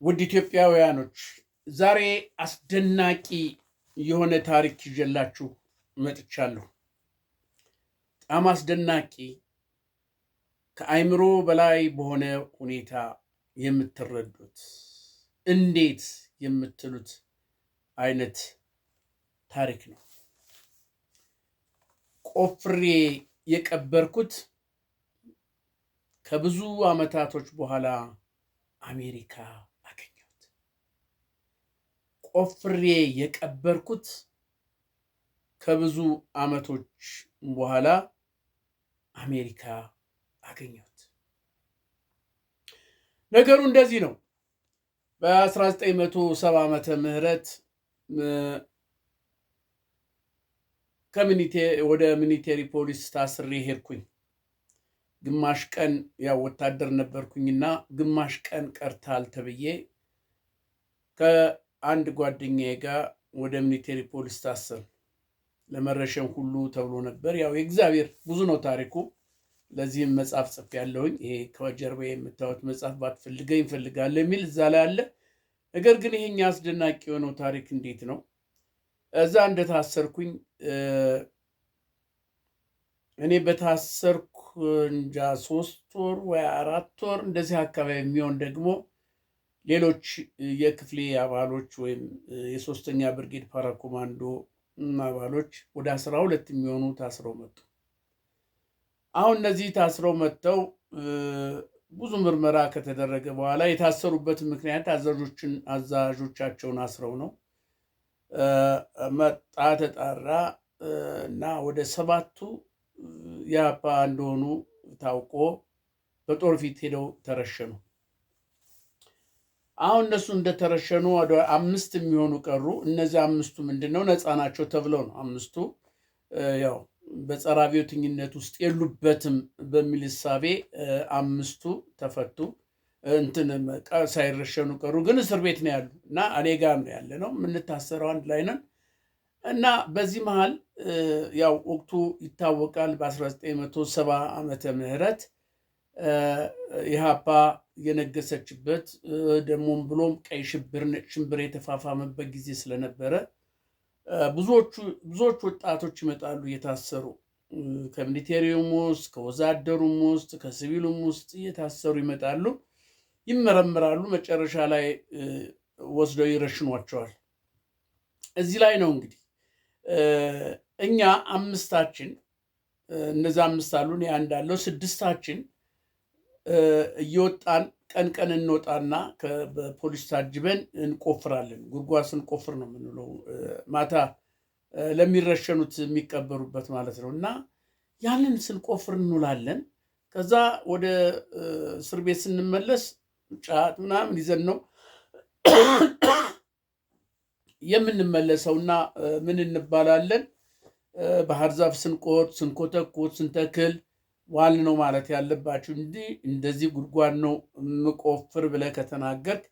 ውድ ኢትዮጵያውያኖች ዛሬ አስደናቂ የሆነ ታሪክ ይዤላችሁ መጥቻለሁ። በጣም አስደናቂ ከአእምሮ በላይ በሆነ ሁኔታ የምትረዱት እንዴት የምትሉት አይነት ታሪክ ነው። ቆፍሬ የቀበርኩት ከብዙ ዓመታቶች በኋላ አሜሪካ አገኘሁት። ቆፍሬ የቀበርኩት ከብዙ ዓመቶች በኋላ አሜሪካ አገኘሁት። ነገሩ እንደዚህ ነው። በ1970 ዓመተ ምህረት ወደ ሚሊቴሪ ፖሊስ ታስሬ ሄድኩኝ። ግማሽ ቀን ያው ወታደር ነበርኩኝና ግማሽ ቀን ቀርታል ተብዬ ከአንድ ጓደኛዬ ጋር ወደ ሚሊቴሪ ፖሊስ ታሰር ለመረሸን ሁሉ ተብሎ ነበር። ያው የእግዚአብሔር ብዙ ነው ታሪኩ። ለዚህም መጽሐፍ ጽፌያለሁኝ። ይሄ ከጀርባ የምታዩት መጽሐፍ ባትፈልገኝ እፈልጋለሁ የሚል እዛ ላይ አለ። ነገር ግን ይሄኛ አስደናቂ የሆነው ታሪክ እንዴት ነው? እዛ እንደታሰርኩኝ እኔ በታሰርኩ እንጃ 3 ወር ወይ 4 ወር እንደዚህ አካባቢ የሚሆን ደግሞ ሌሎች የክፍሌ አባሎች ወይም የሶስተኛ ብርጌድ ፓራ ኮማንዶ አባሎች ወደ 12 የሚሆኑ ታስረው መጡ። አሁን እነዚህ ታስረው መጥተው ብዙ ምርመራ ከተደረገ በኋላ የታሰሩበት ምክንያት አዛዦቻቸውን አስረው ነው። መጣ ተጣራ እና ወደ 7ቱ የአፓ እንደሆኑ ታውቆ በጦር ፊት ሄደው ተረሸኑ። አሁን እነሱ እንደተረሸኑ ወደ 5 የሚሆኑ ቀሩ። እነዚህ 5ቱ ምንድነው ነፃ ናቸው ተብለው ነው። 5ቱ ያው በጸረ አብዮተኝነት ውስጥ የሉበትም በሚል እሳቤ 5ቱ ተፈቱ። ሳይረሸኑ ቀሩ። ግን እስር ቤት ነው ያሉ እና እኔ ጋር ነው ያለ ነው የምንታሰረው፣ አንድ ላይ ነን። እና በዚህ መሃል ያው ወቅቱ ይታወቃል። በ1970 ዓመተ ምህረት ኢህአፓ የነገሰችበት ደግሞም ብሎም ቀይ ሽብር ነጭ ሽብር የተፋፋመበት ጊዜ ስለነበረ ብዙዎች ወጣቶች ይመጣሉ እየታሰሩ ከሚሊቴሪውም ውስጥ ከወዛደሩም ውስጥ ከሲቪሉም ውስጥ እየታሰሩ ይመጣሉ፣ ይመረምራሉ። መጨረሻ ላይ ወስደው ይረሽኗቸዋል። እዚህ ላይ ነው እንግዲህ እኛ 5ታችን እነዛ 5 አሉን፣ ያ እንዳለው 6ታችን እየወጣን ቀን ቀን እንወጣና በፖሊስ ታጅበን እንቆፍራለን። ጉድጓድ ስንቆፍር ነው የምንለው፣ ማታ ለሚረሸኑት የሚቀበሩበት ማለት ነው። እና ያንን ስንቆፍር እንውላለን። ከዛ ወደ እስር ቤት ስንመለስ ጫት ምናምን ይዘን ነው የምንመለሰውና ምን እንባላለን? ባህር ዛፍ ስንቆርጥ ስንኮተኩት ስንተክል ዋል ነው ማለት ያለባችሁ። እንደዚህ ጉድጓድ ነው የምቆፍር ብለህ ከተናገርክ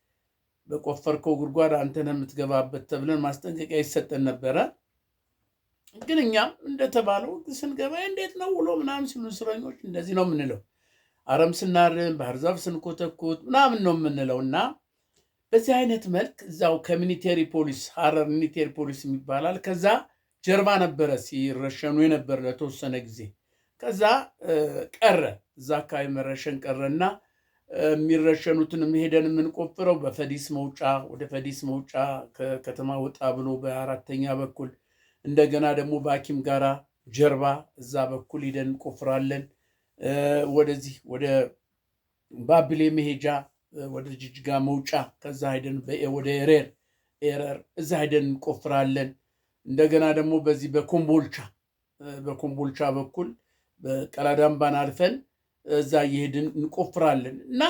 በቆፈርከው ጉድጓድ አንተ ነህ የምትገባበት ተብለን ማስጠንቀቂያ ይሰጠን ነበረ። ግን እኛም እንደተባለው ስንገባ እንዴት ነው ውሎ ምናምን ሲሉ እስረኞች እንደዚህ ነው የምንለው። አረም ስናርም ባህር ዛፍ ስንኮተኩት ምናምን ነው የምንለው። እና በዚህ አይነት መልክ እዛው ከሚሊቴሪ ፖሊስ ሀረር ሚሊቴሪ ፖሊስ ይባላል፣ ከዛ ጀርባ ነበረ ሲረሸኑ የነበረ ለተወሰነ ጊዜ። ከዛ ቀረ፣ እዛ አካባቢ መረሸን ቀረና የሚረሸኑትን ሄደን የምንቆፍረው በፈዲስ መውጫ ወደ ፈዲስ መውጫ ከከተማ ወጣ ብሎ በ4ኛ በኩል እንደገና ደግሞ በሐኪም ጋራ ጀርባ እዛ በኩል ሄደን እንቆፍራለን። ወደዚህ ወደ ባብሌ መሄጃ ወደ ጅጅጋ መውጫ ከዛ ሄደን ወደ ኤረር እዛ ሄደን እንቆፍራለን። እንደገና ደግሞ በዚህ በኮምቦልቻ በኩል በቀላዳምባን አልፈን እዛ እየሄድን እንቆፍራለን። እና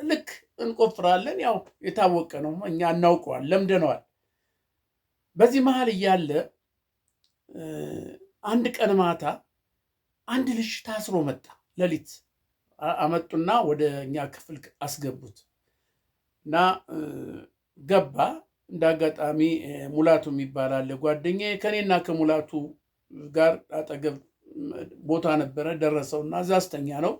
ልክ እንቆፍራለን፣ ያው የታወቀ ነው፣ እኛ እናውቀዋል፣ ለምደነዋል። በዚህ መሃል እያለ አንድ ቀን ማታ አንድ ልጅ ታስሮ መጣ። ሌሊት አመጡና ወደ እኛ ክፍል አስገቡት እና ገባ። እንዳጋጣሚ ሙላቱ የሚባል አለ ጓደኛዬ፣ ከኔና ከሙላቱ ጋር አጠገብ ቦታ ነበረ። ደረሰውና እዛ አስተኛ ነው።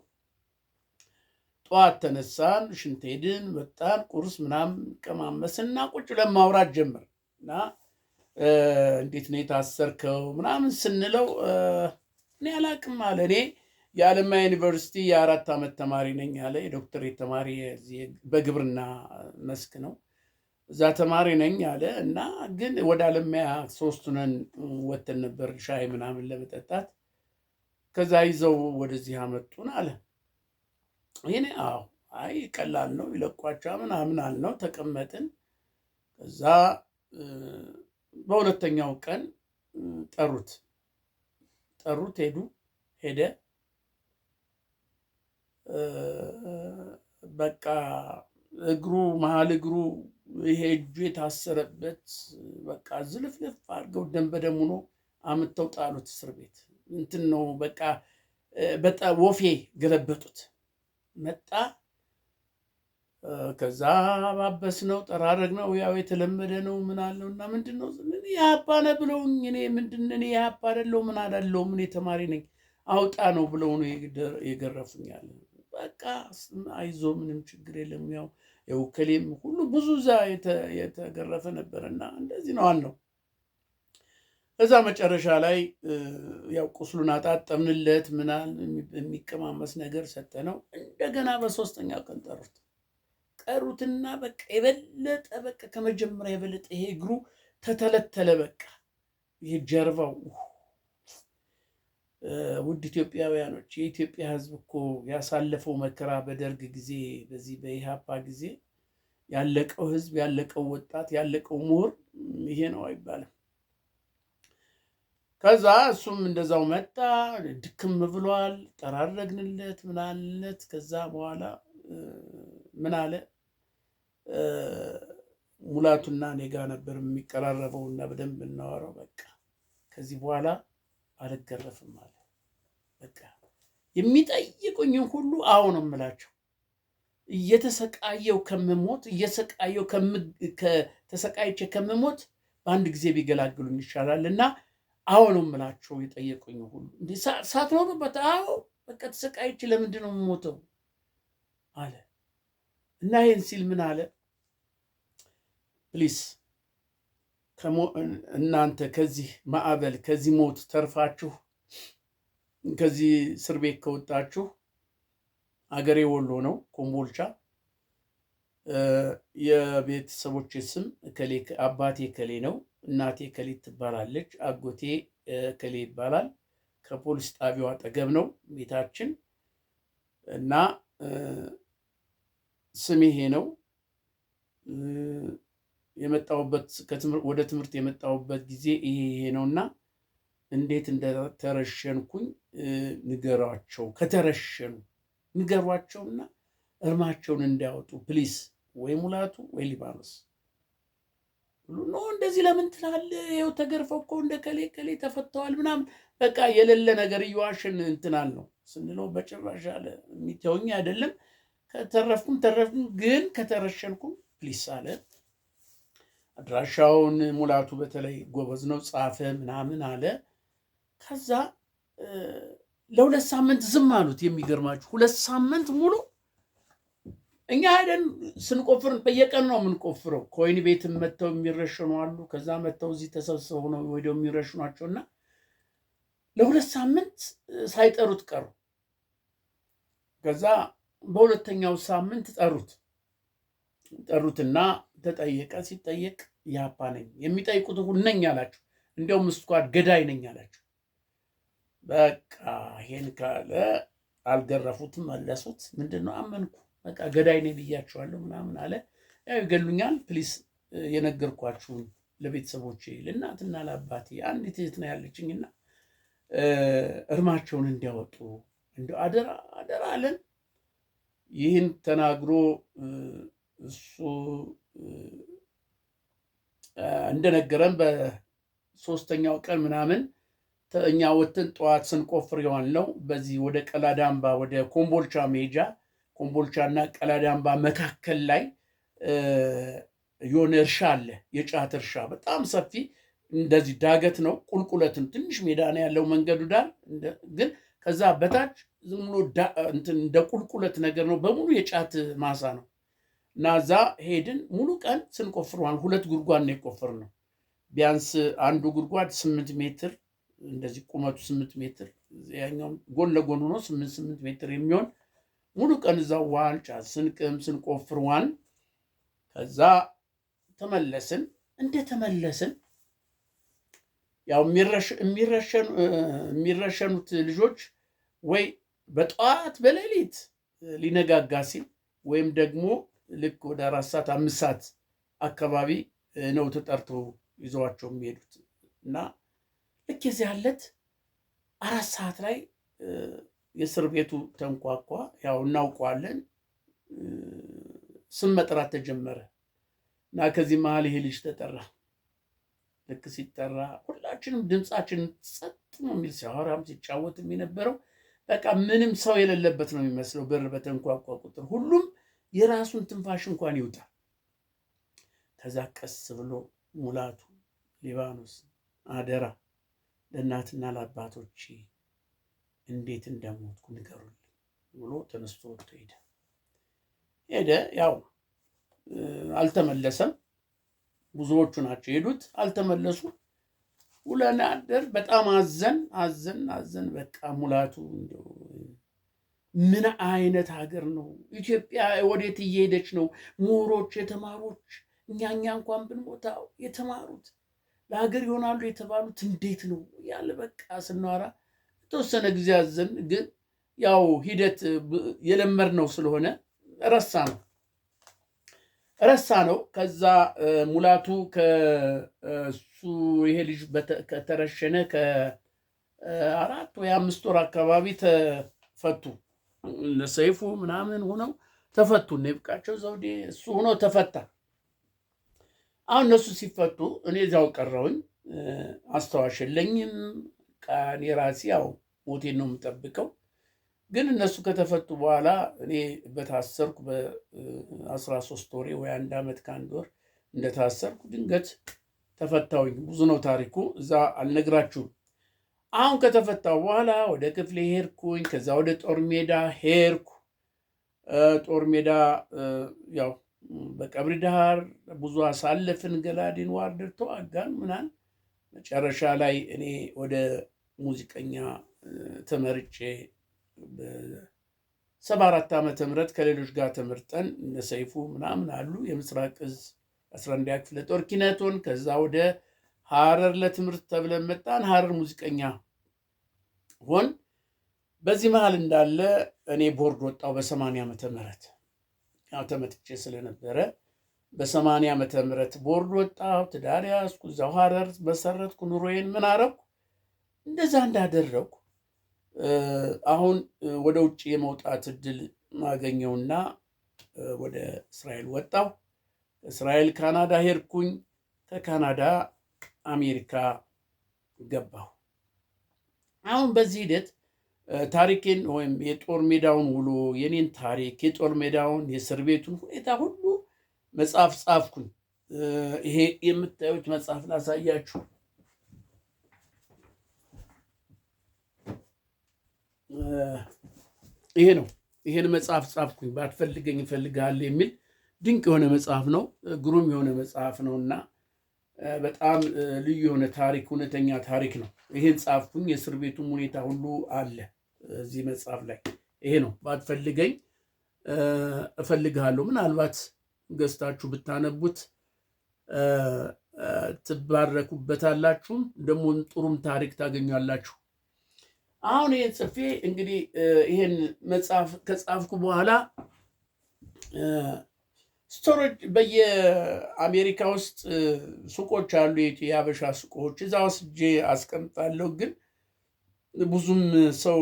ጠዋት ተነሳን፣ ሽንት ሄድን፣ ወጣን፣ ቁርስ ምናምን ቀማመስና ቁጭ ለማውራት ጀመር እና እንዴት ነው የታሰርከው ምናምን ስንለው እኔ አላቅም አለ። እኔ የአለማያ ዩኒቨርሲቲ የ4 ዓመት ተማሪ ነኝ አለ። የዶክተሬት ተማሪ በግብርና መስክ ነው። እዛ ተማሪ ነኝ አለ እና ግን ወደ አለማያ 3 ነን ወተን ነበር ሻይ ምናምን ለመጠጣት። ከዛ ይዘው ወደዚህ አመጡን አለ። ይሄኔ አይ ቀላል ነው ይለቋቸው ምናምን አልነው፣ ተቀመጥን። ከዛ በሁለተኛው ቀን ጠሩት ሄደ። በቃ መሀል እግሩ ይሄ እጁ የታሰረበት በቃ ዝልፍልፍ አድርገው ደም በደም ሆኖ አምጥተው ጣሉት እስር ቤት። እንትን ነው በቃ በጣም ወፌ ገለበጡት። መጣ። ከዛ ባበስ ነው ጠራረግ ነው ያው የተለመደ ነው። ምን አለው እና ምንድነው የአባ ነህ ብለውኝ እኔ ምንድን የአባ አይደለሁ ምን አላለው ምን ተማሪ ነኝ አውጣ ነው ብለው ነው የገረፉኛል። በቃ አይዞ ምንም ችግር የለም ያው የውከሌም ሁሉ ብዙ እዛ የተገረፈ ነበርና እንደዚህ ነው አልነው። እዛ መጨረሻ ላይ ያው ቁስሉን አጣጠምንለት ምናል የሚቀማመስ ነገር ሰጠነው። እንደገና በ3ኛው ቀን ቀሩትና በቃ የበለጠ በቃ ከመጀመሪያ የበለጠ ይሄ እግሩ ተተለተለ። በቃ ይሄ ጀርባው ውድ ኢትዮጵያውያኖች፣ የኢትዮጵያ ሕዝብ እኮ ያሳለፈው መከራ በደርግ ጊዜ በዚህ በኢሃፓ ጊዜ ያለቀው ሕዝብ ያለቀው ወጣት ያለቀው ምሁር ይሄ ነው አይባልም። ከዛ እሱም እንደዛው መጣ። ድክም ብሏል። ጠራረግንለት ምናልነት። ከዛ በኋላ ምን አለ ሙላቱና እኔ ጋር ነበር የሚቀራረበውና በደንብ እናወራው። በቃ ከዚህ በኋላ አልገረፍም አለ። በቃ የሚጠይቁኝን ሁሉ አሁን እምላቸው እየተሰቃየው ከምሞት ተሰቃይቼ ከምሞት በአንድ ጊዜ ቢገላግሉኝ ይሻላልና አሁን እምላቸው የጠየቁኝ ሁሉ እንዴ ሳትኖሩበት በቃ ተሰቃይቼ ለምንድን ነው የምሞተው አለ። እና ይህን ሲል ምን አለ? ፕሊስ እናንተ ከዚህ ማዕበል ከዚህ ሞት ተርፋችሁ ከዚህ እስር ቤት ከወጣችሁ፣ አገሬ ወሎ ነው ኮምቦልቻ። የቤተሰቦቼ ስም አባቴ ከሌ ነው፣ እናቴ ከሌ ትባላለች፣ አጎቴ ከሌ ይባላል። ከፖሊስ ጣቢያው አጠገብ ነው ቤታችን እና ስም ይሄ ነው። የመጣሁበት ወደ ትምህርት የመጣሁበት ጊዜ ይሄ ነውና እንዴት እንደተረሸንኩኝ ንገሯቸው። ከተረሸኑ ንገሯቸውና እርማቸውን እንዲያወጡ ፕሊስ። ወይ ሙላቱ ወይ ሊባኖስ ኖ እንደዚህ ለምን ትላለህ? ይኸው ተገርፈው እኮ እንደ ከሌ ተፈተዋል ምናምን በቃ የሌለ ነገር እየዋሽን እንትናል ነው ስንለው በጭራሽ አለ የሚተውኝ አይደለም። ከተረፍኩም ግን ከተረሸንኩም ፕሊስ አለ። አድራሻውን ሙላቱ በተለይ ጎበዝ ነው ጻፈ ምናምን አለ። ከዛ ለ2 ሳምንት ዝም አሉት። የሚገርማችሁ 2 ሳምንት ሙሉ እኛ ሄደን ስንቆፍር በየቀን ነው የምንቆፍረው። ከወይን ቤትም መጥተው የሚረሸኑ አሉ። ከዛ መጥተው እዚህ ተሰብስበው ነው ወዲያው የሚረሽኗቸውና ለ2 ሳምንት ሳይጠሩት ቀሩ። ከዛ በሁለተኛው ሳምንት ጠሩትና ተጠየቀ። ሲጠየቅ ያፓ ነኝ የሚጠይቁት ሁሉ ነኝ አላቸው። እንዲያውም ስኳድ ገዳይ ነኝ አላቸው። በቃ ይሄን ካለ አልገረፉትም፣ መለሱት። ምንድነው አመንኩ በቃ ገዳይ ነኝ ብያቸዋለሁ ምናምን አለ። ያው ይገሉኛል፣ ፕሊስ የነገርኳችሁን ለቤተሰቦቼ ለእናትና ለአባቴ አንዲት እህት ነው ያለችኝና እርማቸውን እንዲያወጡ እንደው አደራ አለን። ይህን ተናግሮ እሱ እንደነገረን በ3ኛው ቀን ምናምን እኛ ወጥተን ጠዋት ስንቆፍር የዋልነው በዚህ ወደ ቀላዳምባ ወደ ኮምቦልቻ መሄጃ ኮምቦልቻና ቀላዳምባ መካከል ላይ የሆነ እርሻ አለ፣ የጫት እርሻ በጣም ሰፊ እንደዚህ ዳገት ነው፣ ቁልቁለት ነው፣ ትንሽ ሜዳ ነው ያለው መንገዱ ዳር። ግን ከዛ በታች ዝም ብሎ እንደ ቁልቁለት ነገር ነው። በሙሉ የጫት ማሳ ነው። እና እዛ ሄድን። ሙሉ ቀን ስንቆፍረዋል። 2 ጉድጓድ ነው የቆፈርነው። ቢያንስ አንዱ ጉድጓድ 8 ሜትር እንደዚህ ቁመቱ 8 ሜትር ያኛው ጎን ለጎን ሆኖ 8 ሜትር የሚሆን ሙሉ ቀን እዛ ዋን ጫት ስንቅም ስንቆፍር ዋን። ከዛ ተመለስን። እንደተመለስን ያው የሚረሸኑት ልጆች ወይ በጠዋት በሌሊት ሊነጋጋ ሲል ወይም ደግሞ ልክ ወደ 4 ሰዓት 5 ሰዓት አካባቢ ነው ተጠርቶ ይዘዋቸው የሚሄዱት። እና ልክ የዚህ ያለት 4 ሰዓት ላይ የእስር ቤቱ ተንኳኳ። ያው እናውቀዋለን። ስም መጥራት ተጀመረ እና ከዚህ መሀል ይሄ ልጅ ተጠራ። ልክ ሲጠራ ሁላችንም ድምፃችን ጸጥ ነው የሚል፣ ሲያወራም ሲጫወትም የነበረው በቃ ምንም ሰው የሌለበት ነው የሚመስለው። በር በተንኳኳ ቁጥር ሁሉም የራሱን ትንፋሽ እንኳን ይውጣ። ከዛ ቀስ ብሎ ሙላቱ ሊባኖስ አደራ ለእናትና ለአባቶቼ እንዴት እንደሞትኩ ንገሩልኝ ብሎ ተነስቶ ወጥቶ ሄደ። ያው አልተመለሰም። ብዙዎቹ ናቸው የሄዱት፣ አልተመለሱ። ውለን አደር። በጣም አዘን። በቃ ሙላቱ ምን አይነት ሀገር ነው ኢትዮጵያ? ወዴት እየሄደች ነው? ምሁሮች፣ የተማሮች እኛ እንኳን ብንሞታው የተማሩት ለሀገር ይሆናሉ የተባሉት እንዴት ነው ያለ በቃ ስናወራ የተወሰነ ጊዜ አዘን። ግን ያው ሂደት የለመድነው ስለሆነ ረሳ ነው። ከዛ ሙላቱ ከሱ ይሄ ልጅ ከተረሸነ ከ4 ወይ 5 ወር አካባቢ ተፈቱ። ሰይፉ ምናምን ሆነው ተፈቱ። ይብቃቸው ዘውዴ እሱ ሆኖ ተፈታ። አሁን እነሱ ሲፈቱ እኔ እዚያው ቀረሁኝ። አስታዋሽ የለኝም። እኔ ራሴ ያው ሞቴን ነው የምጠብቀው። ግን እነሱ ከተፈቱ በኋላ እኔ በታሰርኩ በ13 ወሬ ወይ 1 ዓመት ከ1 ወር እንደታሰርኩ ድንገት ተፈታሁኝ። ብዙ ነው ታሪኩ፣ እዛ አልነግራችሁም። አሁን ከተፈታው በኋላ ወደ ክፍሌ ሄድኩኝ። ከዛ ወደ ጦር ሜዳ ሄድኩ። ጦር ሜዳ ያው በቀብሪ ዳህር ብዙ አሳለፍን። ገላዲን፣ ዋርደር ተዋጋን ምናምን። መጨረሻ ላይ እኔ ወደ ሙዚቀኛ ተመርጬ በ74 ዓመተ ምህረት ከሌሎች ጋር ተመርጠን እነ ሰይፉ ምናምን አሉ የምስራቅ እዝ 11ኛ ክፍለ ጦር ኪነቶን። ከዛ ወደ ሐረር ለትምህርት ተብለን መጣን። ሐረር ሙዚቀኛ ሆን። በዚህ መሃል እንዳለ እኔ ቦርድ ወጣው በ80 ዓመተ ምህረት ያው ተመትቼ ስለነበረ በ80 ዓመተ ምህረት ቦርድ ወጣው። ትዳር ያዝኩ። እዛው ሐረር መሰረትኩ። ኑሮዬን ምን አረኩ። እንደዛ እንዳደረኩ አሁን ወደ ውጭ የመውጣት እድል ማገኘውና ወደ እስራኤል ወጣው። እስራኤል ካናዳ ሄድኩኝ። ከካናዳ አሜሪካ ገባሁ። አሁን በዚህ ሂደት ታሪኬን ወይም የጦር ሜዳውን ውሎ የኔን ታሪክ የጦር ሜዳውን የእስር ቤቱን ሁኔታ ሁሉ መጽሐፍ ጻፍኩኝ። ይሄ የምታዩት መጽሐፍ ላሳያችሁ። ይሄ ነው። ይሄን መጽሐፍ ጻፍኩኝ። ባትፈልገኝ እፈልግሃለሁ የሚል ድንቅ የሆነ መጽሐፍ ነው። ግሩም የሆነ መጽሐፍ ነው እና በጣም ልዩ የሆነ ታሪክ፣ እውነተኛ ታሪክ ነው። ይሄን ጻፍኩኝ። የእስር ቤቱም ሁኔታ ሁሉ አለ እዚህ መጽሐፍ ላይ። ይሄ ነው። ባትፈልገኝ እፈልግሃለሁ። ምናልባት ገዝታችሁ ብታነቡት ትባረኩበታላችሁም፣ ደግሞ ጥሩም ታሪክ ታገኛላችሁ። አሁን ይሄን ጽፌ እንግዲህ ይሄን መጽሐፍ ከጻፍኩ በኋላ ስቶሬጅ በየአሜሪካ ውስጥ ሱቆች አሉ፣ የሀበሻ ሱቆች። እዛ ወስጄ አስቀምጣለሁ። ግን ብዙም ሰው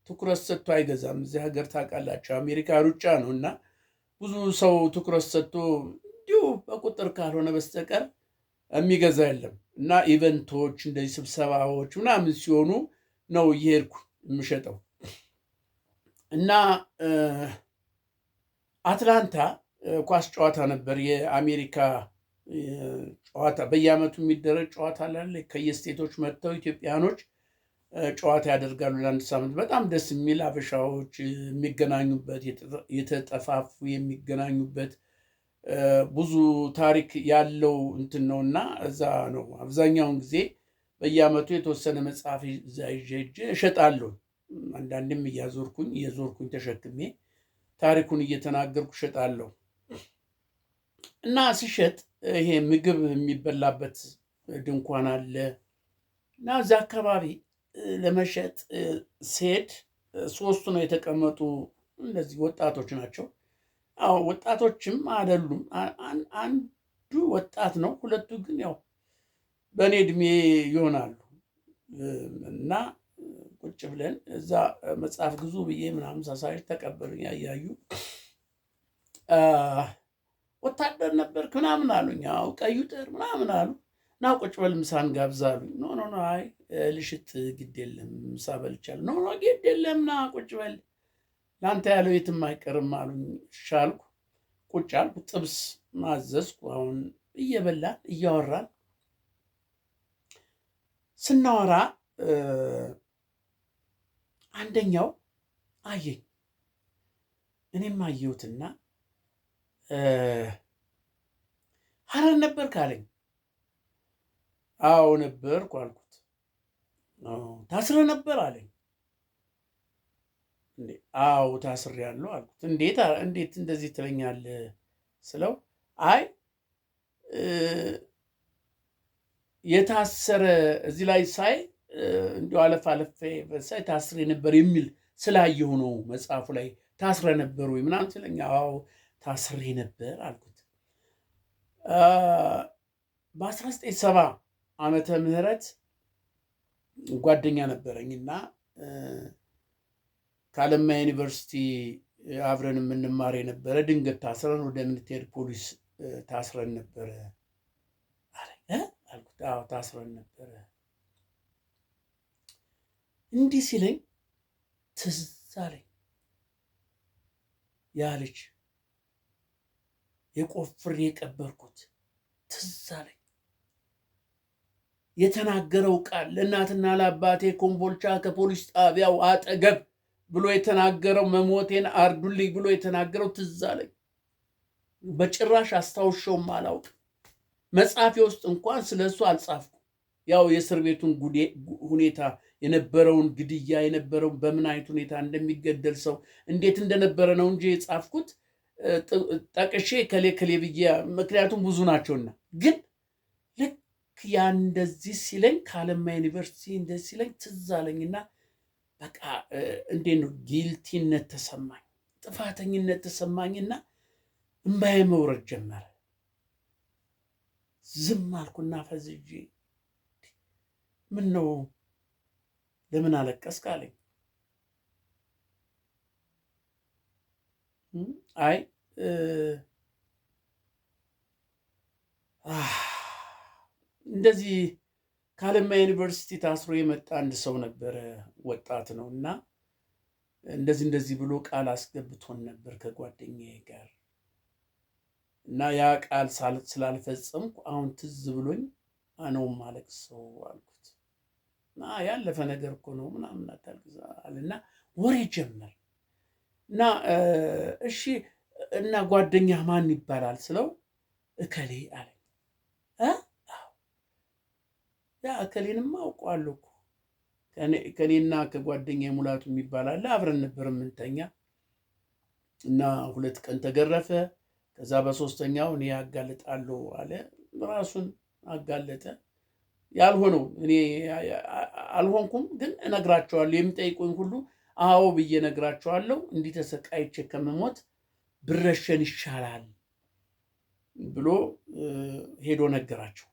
ትኩረት ሰጥቶ አይገዛም። እዚህ ሀገር ታውቃላችሁ አሜሪካ ሩጫ ነው እና ብዙ ሰው ትኩረት ሰጥቶ እንዲሁ በቁጥር ካልሆነ በስተቀር የሚገዛ የለም። እና ኢቨንቶች እንደዚህ ስብሰባዎች ምናምን ሲሆኑ ነው እየሄድኩ የምሸጠው። እና አትላንታ ኳስ ጨዋታ ነበር፣ የአሜሪካ ጨዋታ በየዓመቱ የሚደረግ ጨዋታ አለ። ከየስቴቶች መጥተው ኢትዮጵያኖች ጨዋታ ያደርጋሉ ለአንድ ሳምንት። በጣም ደስ የሚል አበሻዎች የሚገናኙበት የተጠፋፉ የሚገናኙበት ብዙ ታሪክ ያለው እንትን ነው እና እዛ ነው አብዛኛውን ጊዜ በየዓመቱ የተወሰነ መጽሐፍ እዛ ይዤ እሸጣለሁ። አንዳንድም እየዞርኩኝ ተሸክሜ ታሪኩን እየተናገርኩ እሸጣለሁ። እና ሲሸጥ ይሄ ምግብ የሚበላበት ድንኳን አለ እና እዛ አካባቢ ለመሸጥ ስሄድ ሶስቱ ነው የተቀመጡ። እንደዚህ ወጣቶች ናቸው። አዎ ወጣቶችም አይደሉም። አንዱ ወጣት ነው፣ ሁለቱ ግን ያው በእኔ እድሜ ይሆናሉ። እና ቁጭ ብለን እዛ መጽሐፍ ግዙ ብዬ ምናምን ሳሳይ ተቀበሉኝ። ያያዩ ወታደር ነበርክ ምናምን አሉኝ። አዎ ቀዩ ጦር ምናምን አሉ። ና ቁጭ በል ምሳን ጋብዝ አሉኝ። ኖ አይ ልሽት ግድ የለም ምሳ በልቻለሁ። ኖ ግድ የለም ና ቁጭ በል ለአንተ ያለው የትም አይቀርም አሉኝ። ሻልኩ ቁጭ አልኩ። ጥብስ ማዘዝኩ። አሁን እየበላን እያወራን ስናወራ አንደኛው አየኝ፣ እኔም አየሁትና ሐረር ነበርክ አለኝ። አዎ ነበርኩ አልኩት። ታስረ ነበር አለኝ። አዎ ታስሬያለሁ አልኩት። እንዴት እንደዚህ ትለኛለህ ስለው አይ የታሰረ እዚህ ላይ ሳይ እንዲያው አለፍ ሳይ ታስሬ ነበር የሚል ስላየሁ ነው መጽሐፉ ላይ ታስረ ነበር ወይ ምናምን ስለኝ፣ አዎ ታስሬ ነበር አልኩት። በ1970 ዓመተ ምህረት ጓደኛ ነበረኝና ከአለማ ዩኒቨርሲቲ አብረን የምንማር የነበረ ድንገት ታስረን ወደ ሚኒስቴር ፖሊስ ታስረን ነበረ አልኩት። አዎ ታስረን ነበረ። እንዲህ ሲለኝ ትዝ አለኝ ያ ልጅ የቆፍሬ የቀበርኩት ትዝ አለኝ። የተናገረው ቃል ለእናትና ለአባቴ ኮምቦልቻ ከፖሊስ ጣቢያው አጠገብ ብሎ የተናገረው መሞቴን አርዱልኝ ብሎ የተናገረው ትዝ አለኝ። በጭራሽ አስታውሻውም አላውቅም። መጽሐፌ ውስጥ እንኳን ስለሱ አልጻፍኩም። ያው የእስር ቤቱን ሁኔታ የነበረውን ግድያ የነበረውን በምን አይነት ሁኔታ እንደሚገደል ሰው እንዴት እንደነበረ ነው እንጂ የጻፍኩት ጠቅሼ ከሌ ብዬ፣ ምክንያቱም ብዙ ናቸውና። ግን ልክ ያ እንደዚህ ሲለኝ ከአለማ ዩኒቨርሲቲ እንደዚህ ሲለኝ ትዝ አለኝና በቃ እንዴት ነው ጊልቲነት ተሰማኝ፣ ጥፋተኝነት ተሰማኝና እምባዬ መውረድ ጀመረ። ዝም አልኩና ፈዝጄ ምን ነው ለምን አለቀስክ አለኝ። አይ እንደዚህ ከአለማ ዩኒቨርሲቲ ታስሮ የመጣ አንድ ሰው ነበረ፣ ወጣት ነው እና እንደዚህ ብሎ ቃል አስገብቶን ነበር ከጓደኛዬ ጋር እና ያ ቃል ስላልፈጸምኩ አሁን ትዝ ብሎኝ አነውም ማለቅሰው አልኩት። ያለፈ ነገር እኮ ነው ምናምን አታልቅሳልና ወሬ ጀመር እና እሺ እና ጓደኛ ማን ይባላል ስለው እከሌ አለኝ። ያ እከሌንማ አውቀዋለሁ እኮ ከኔና ከጓደኛ ሙላቱ የሚባል አለ፣ አብረን ነበር የምንተኛ እና 2 ቀን ተገረፈ። ከዛ በ3ኛው እኔ አጋልጣለሁ አለ። ራሱን አጋለጠ። ያልሆነው እኔ አልሆንኩም፣ ግን እነግራቸዋለሁ። የሚጠይቁኝ ሁሉ አዎ ብዬ እነግራቸዋለሁ። እንዲህ ተሰቃይቼ ከመሞት ብረሸን ይሻላል ብሎ ሄዶ ነገራቸው።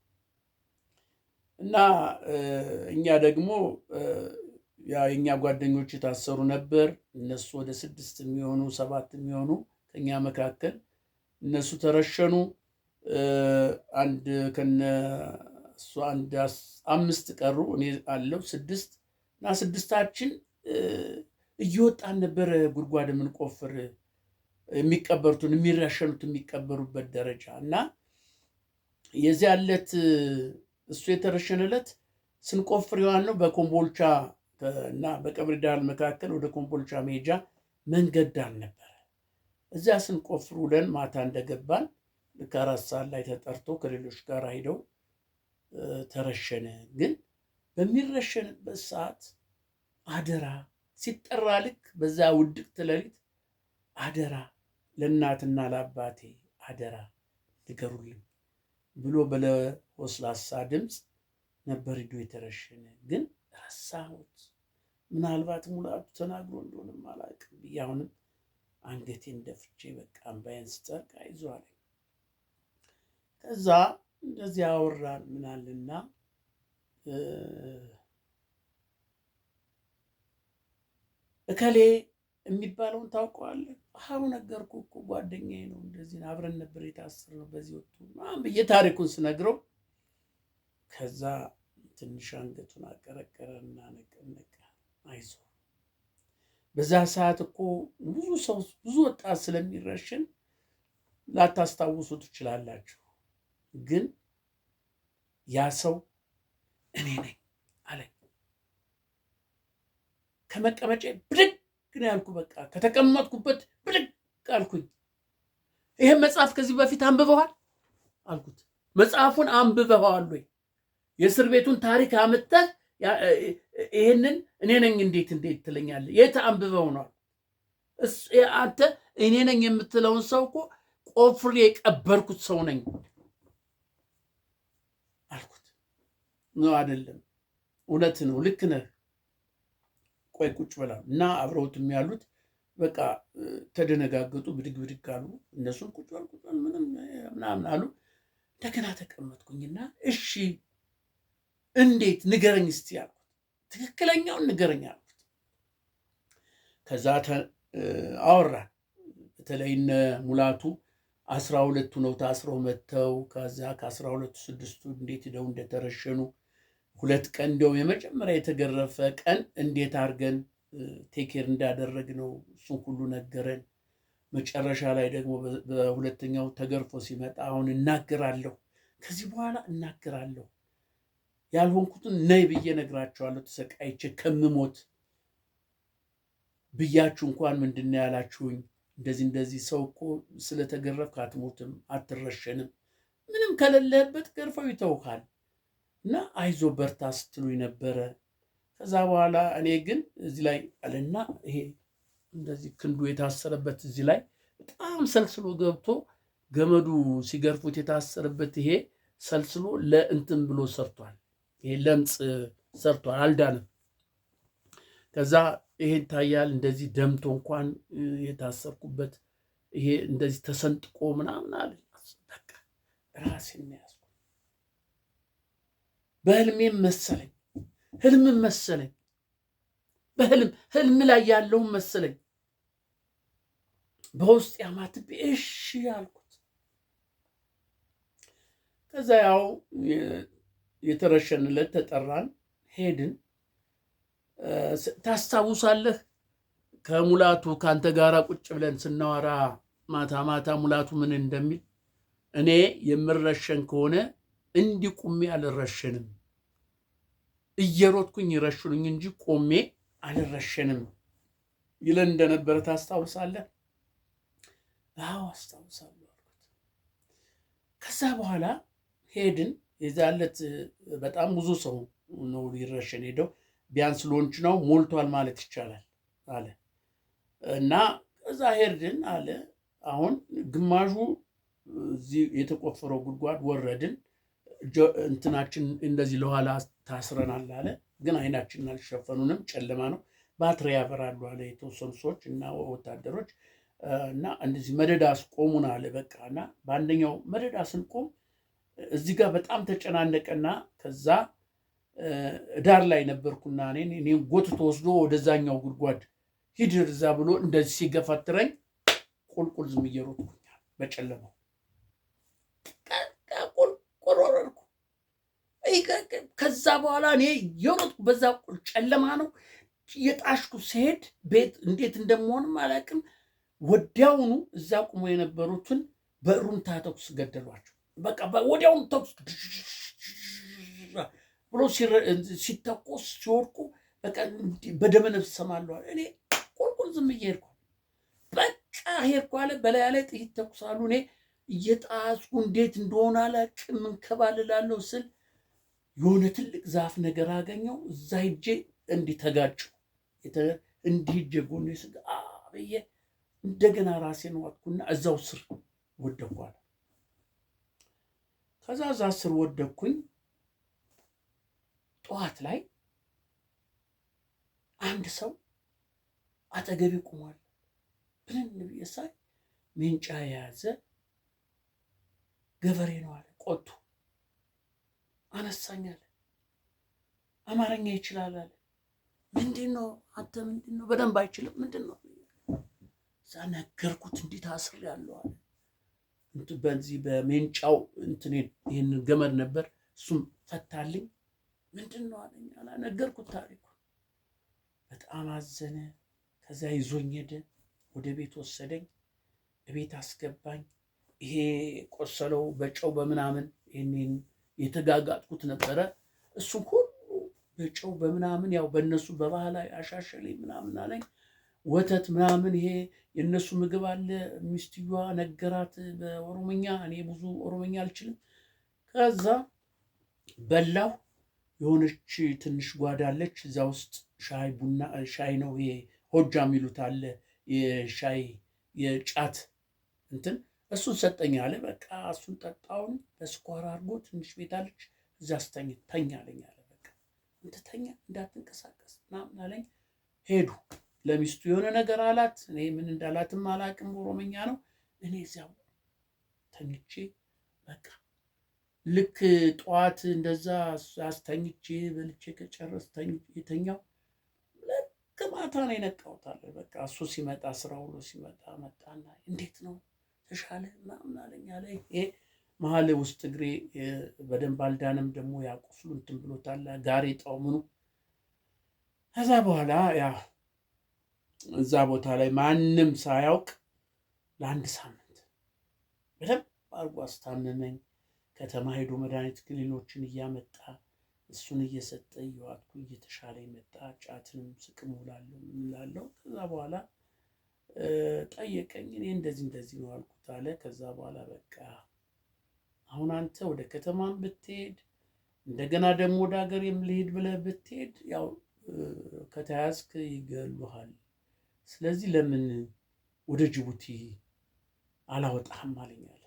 እና እኛ ደግሞ የእኛ ጓደኞች የታሰሩ ነበር። እነሱ ወደ 6 የሚሆኑ 7 የሚሆኑ ከኛ መካከል እነሱ ተረሸኑ። ከነሱ 5 ቀሩ። እኔ አለው 6 እና 6ታችን እየወጣን ነበር ጉድጓድ የምንቆፍር የሚቀበሩትን የሚረሸኑት የሚቀበሩበት ደረጃ እና የዚያ ዕለት እሱ የተረሸነለት ስንቆፍር የዋልነው በኮምቦልቻ እና በቀብሪ ዳህር መካከል ወደ ኮምቦልቻ መሄጃ መንገድ ዳር ነበረ። እዚያ ስንቆፍር ውለን ማታ እንደገባን ልክ 4 ሰዓት ላይ ተጠርቶ ከሌሎች ጋር ሄደው ተረሸነ። ግን በሚረሸንበት ሰዓት አደራ ሲጠራ ልክ በዛ ውድቅት ሌሊት አደራ ለእናትና ለአባቴ አደራ ንገሩልኝ ብሎ በለሆስላሳ ድምፅ ነበር ሂዶ የተረሸነ። ግን ረሳሁት። ምናልባት ሙላቱ ተናግሮ እንደሆነም አላውቅም ብዬ አሁንም አንገቴን ደፍቼ በቃ እምባዬን ስጠርቅ አይዞህ አለኝ። ከዛ እንደዚህ አወራን ምናልና እከሌ የሚባለውን ታውቀዋለህ? አሁን ነገርኩህ እኮ ጓደኛዬ ነው፣ እንደዚህ አብረን ነበር የታሰርነው በዚህ ወጥቶ ምናምን ብዬ ታሪኩን ስነግረው ከዛ ትንሽ አንገቱን አቀረቀረና ነቀነቀ። አይዞህ በዛ ሰዓት እኮ ብዙ ሰው ብዙ ወጣት ስለሚረሽን ላታስታውሱ ትችላላችሁ፣ ግን ያ ሰው እኔ ነኝ አለኝ። ከመቀመጫ ብድግ ነው ያልኩ። በቃ ከተቀመጥኩበት ብድግ አልኩኝ። ይሄን መጽሐፍ ከዚህ በፊት አንብበዋል አልኩት። መጽሐፉን አንብበዋል ወይ? የእስር ቤቱን ታሪክ አመጣህ ይሄንን እኔ ነኝ እንዴት ትለኛለህ? የት አንብበው ነው? አንተ እኔ ነኝ የምትለውን ሰው እኮ ቆፍሬ የቀበርኩት ሰው ነኝ አልኩት። ነው አይደለም? እውነት ነው፣ ልክ ነህ። ቆይ ቁጭ በላ እና አብረውትም ያሉት በቃ ተደነጋገጡ፣ ብድግ ብድግ አሉ። እነሱም ቁጭ በል ምናምን አሉ። እንደገና ተቀመጥኩኝና እሺ እንዴት ንገረኝ እስቲ አልኩት። ትክክለኛውን ንገረኝ አልኩት። ከዛ አወራን። በተለይ እነ ሙላቱ 12ቱ ነው ታስረው መጥተው ከዛ ከ12ቱ 6ቱ እንዴት ሄደው እንደተረሸኑ 2 ቀን እንደው የመጀመሪያ የተገረፈ ቀን እንዴት አድርገን ቴኬር እንዳደረግነው እሱን ሁሉ ነገረን። መጨረሻ ላይ ደግሞ በሁለተኛው ተገርፎ ሲመጣ አሁን እናገራለሁ፣ ከዚህ በኋላ እናገራለሁ፣ ያልሆንኩትን ነይ ብዬ ነግራቸዋለሁ፣ ተሰቃይቼ ከምሞት ብያችሁ እንኳን ምንድን ነው ያላችሁኝ? እንደዚህ ሰው እኮ ስለተገረፍክ አትሞትም፣ አትረሸንም፣ ምንም ከሌለህበት ገርፈው ይተውካል እና አይዞ በርታ ስትሉኝ ነበረ። ከዛ በኋላ እኔ ግን እዚህ ላይ አለና ይሄ እንደዚህ ክንዱ የታሰረበት እዚህ ላይ በጣም ሰልስሎ ገብቶ ገመዱ ሲገርፉት የታሰረበት ይሄ ሰልስሎ ለእንትን ብሎ ሰርቷል። ይሄ ለምጽ ሰርቷል፣ አልዳንም። ከዛ ይሄ ይታያል እንደዚህ ደምቶ እንኳን የታሰርኩበት ይሄ እንደዚህ ተሰንጥቆ ምናምን አለ። በቃ ራሴን ያዝኩ። በህልሜም መሰለኝ፣ ህልምም መሰለኝ፣ ህልም ላይ ያለውን መሰለኝ። በውስጥ ያማትቤ እሺ አልኩት። ከዛ ያው የተረሸንለት ተጠራን፣ ሄድን። ታስታውሳለህ ከሙላቱ ከአንተ ጋራ ቁጭ ብለን ስናወራ ማታ ማታ ሙላቱ ምን እንደሚል? እኔ የምረሸን ከሆነ እንዲህ ቁሜ አልረሸንም፣ እየሮጥኩኝ ይረሽኑኝ እንጂ ቆሜ አልረሸንም ይለን እንደነበረ ታስታውሳለህ? አዎ አስታውሳለሁ አልኩት። ከዛ በኋላ ሄድን። የዛለት በጣም ብዙ ሰው ነው ሊረሸን ሄደው፣ ቢያንስ ሎንች ነው ሞልቷል ማለት ይቻላል አለ እና ከዛ ሄድን አለ። አሁን ግማሹ እዚህ የተቆፈረው ጉድጓድ ወረድን፣ እንትናችን እንደዚህ ለኋላ ታስረናል አለ። ግን አይናችንን አልሸፈኑንም፣ ጨለማ ነው። ባትሪ ያበራሉ አለ የተወሰኑ ሰዎች እና ወታደሮች እና እንደዚህ መደዳ አስቆሙን አለ። በቃ እና በአንደኛው መደዳ ስንቆም እዚህ ጋር በጣም ተጨናነቀና ከዛ ዳር ላይ ነበርኩና እኔን ጎትቶ ወስዶ ወደዛኛው ጉድጓድ ሂድ እዛ ብሎ እንደዚህ ሲገፈትረኝ ቁልቁል ዝም እየሮጥኩኛል በጨለማው ቁልቁል ወረድኩ። ከዛ በኋላ እኔ የሮጥኩ በዛ ጨለማ ነው የጣሽኩ። ሲሄድ ቤት እንዴት እንደምሆንም አላውቅም። ወዲያውኑ እዛ ቁሞ የነበሩትን በሩምታ ተኩስ ገደሏቸው። በቃ ወዲያውኑ ተኩስ ብሎ ሲተኮስ ሲወድቁ በቃ በደመ ነፍስ እሰማለሁ። እኔ ቁልቁል ዝም እየሄድኩ በቃ ሄድኩ አለ። በላይ ላይ ጥይት ተኩሳሉ። እኔ እየጣስኩ እንዴት እንደሆነ አላውቅም እንከባልላለሁ ስል የሆነ ትልቅ ዛፍ ነገር አገኘው። እዛ ሂጄ እንዲህ ተጋጨሁ። እንዲህ ሂጄ ጎኔ ስጋ ብዬ እንደገና ራሴን ዋጥኩና እዛው ስር ወደኩ አለ። ከዛ እዛ ስር ወደኩኝ። ጠዋት ላይ አንድ ሰው አጠገቤ ቆሟል። ብንን ብዬ ሳይ ሜንጫ የያዘ ገበሬ ነው አለ። ቆጡ አነሳኝ አለ። አማርኛ ይችላል አለ። ምንድን ነው አንተ? ምንድን ነው? በደንብ አይችልም። ምንድን ነው? እዛ ነገርኩት። እንዴት አስሬያለሁ አለ። በዚህ በሜንጫው እንትኔን ይህንን ገመድ ነበር፣ እሱም ፈታልኝ። ምንድን ነው አለኝ። ነገርኩት ታሪኩ። በጣም አዘነ። ከዛ ይዞኝ ሄደ። ወደ ቤት ወሰደኝ። ቤት አስገባኝ። ይሄ ቆሰለው በጨው በምናምን ይሄን የተጋጋጥኩት ነበረ። እሱ ሁሉ በጨው በምናምን ያው በእነሱ በባህላዊ አሻሸለኝ ምናምን አለኝ። ወተት ምናምን ይሄ የእነሱ ምግብ አለ። ሚስትየዋ ነገራት በኦሮምኛ። እኔ ብዙ ኦሮምኛ አልችልም። ከዛ በላው። የሆነች ትንሽ ጓዳ አለች። እዛ ውስጥ ሻይ ቡና ሻይ ነው ይሄ ሆጃ የሚሉት አለ። የሻይ የጫት እንትን እሱን ሰጠኝ አለ። በቃ እሱን ጠጣውን በስኳር አድርጎ ትንሽ ቤት አለች እዛ ስተኝ ተኛ አለኝ አለ። በቃ እንት ተኛ እንዳትንቀሳቀስ ምናምን አለኝ። ሄዱ። ለሚስቱ የሆነ ነገር አላት። እኔ ምን እንዳላትም አላቅም፣ ኦሮምኛ ነው። እኔ እዚያው ተኝቼ በቃ ልክ ጠዋት እንደዛ አስተኝቼ በልቼ ከጨረስ የተኛው ልክ ማታ ነው የነቃሁት አለ። በቃ እሱ ሲመጣ ስራ ውሎ ሲመጣ መጣና እንዴት ነው ተሻለ ምናምን አለኝ አለ። ይሄ መሀል ውስጥ እግሬ በደንብ አልዳንም። ደግሞ ያቁስሉ እንትን ብሎታል ጋሬጣው ምኑ። ከዛ በኋላ ያ እዛ ቦታ ላይ ማንም ሳያውቅ ለአንድ ሳምንት በደንብ አድርጎ አስታመመኝ። ከተማ ሄዶ መድኃኒት ክኒኖችን እያመጣ እሱን እየሰጠ እየዋጥኩ እየተሻለ መጣ። ጫትንም ስቅም ውላለሁ እላለሁ። ከዛ በኋላ ጠየቀኝ። እኔ እንደዚህ ነው አልኩት አለ። ከዛ በኋላ በቃ አሁን አንተ ወደ ከተማም ብትሄድ እንደገና ደግሞ ወደ ሀገር የምልሄድ ብለህ ብትሄድ ያው ከተያዝክ ይገሉሃል። ስለዚህ ለምን ወደ ጅቡቲ አላወጣህም አለኝ አለ።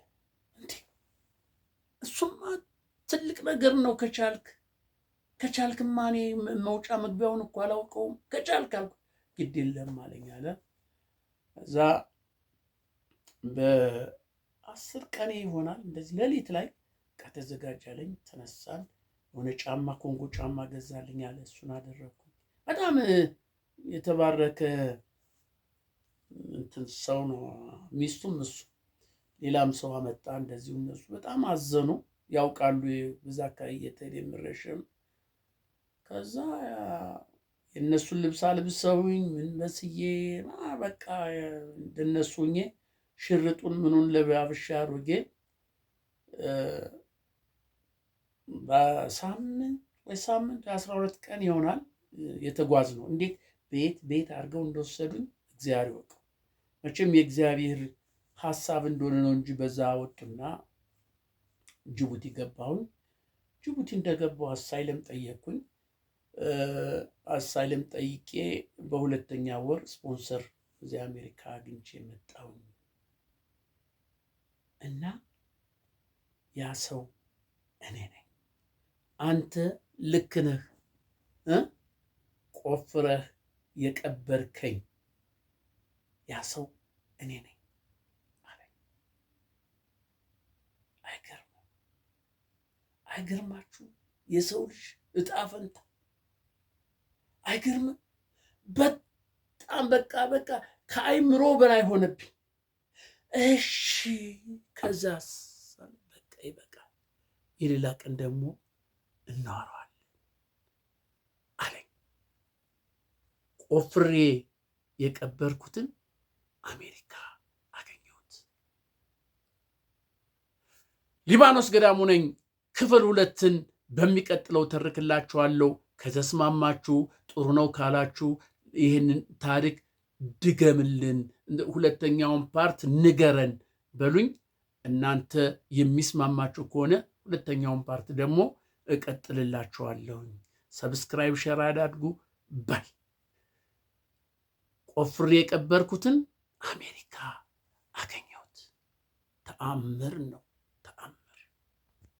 እንዴ እሱማ ትልቅ ነገር ነው። ከቻልክማ እኔ መውጫ መግቢያውን እኮ አላውቀውም። ከቻልክ አልኩ። ግድ የለም አለኝ አለ። እዛ በ10 ቀኔ ይሆናል እንደዚህ ሌሊት ላይ ከተዘጋጃለኝ ተነሳን። የሆነ ጫማ ኮንጎ ጫማ ገዛልኝ አለ። እሱን አደረኩ። በጣም የተባረከ እንትን ሰው ነው። ሚስቱም እሱ ሌላም ሰው አመጣ። እንደዚሁ እነሱ በጣም አዘኑ። ያውቃሉ በዛ አካባቢ እየተሄደ የምረሽም። ከዛ የእነሱን ልብስ አልብሰውኝ ምን መስዬ በቃ እንደነሱኝ ሽርጡን ምኑን ለባብሻ አሮጌ በሳምንት 12 ቀን ይሆናል የተጓዝ ነው። እንዴት ቤት አድርገው እንደወሰዱኝ እግዚአብሔር ይወቅ። መቼም የእግዚአብሔር ሐሳብ እንደሆነ ነው እንጂ በዛ ወጡና ጅቡቲ ገባሁኝ። ጅቡቲ እንደገባሁ አሳይለም ጠየቅኩኝ። አሳይለም ጠይቄ በሁለተኛ ወር ስፖንሰር እዚያ አሜሪካ አግኝቼ መጣሁኝ እና ያ ሰው እኔ ነኝ። አንተ ልክ ነህ፣ ቆፍረህ የቀበርከኝ ያ ሰው እኔ ነኝ አለኝ። አይገርማችሁ? የሰው ልጅ እጣ ፈንታ አይገርምም? በጣም በቃ ከአይምሮ በላይ ሆነብኝ። እሺ ከዛስ በቃ ይበቃል፣ የሌላ ቀን ደግሞ እናወራዋለን አለኝ። ቆፍሬ የቀበርኩትን አሜሪካ አገኘሁት። ሊባኖስ ገዳሙ ነኝ። ክፍል 2ን በሚቀጥለው ተርክላችኋለሁ። ከተስማማችሁ ጥሩ ነው ካላችሁ ይህንን ታሪክ ድገምልን፣ ሁለተኛውን ፓርት ንገረን በሉኝ። እናንተ የሚስማማችሁ ከሆነ ሁለተኛውን ፓርት ደግሞ እቀጥልላችኋለሁኝ። ሰብስክራይብ ሸር አድርጉ። ባይ። ቆፍሬ የቀበርኩትን አሜሪካ አገኘሁት። ተአምር ነው።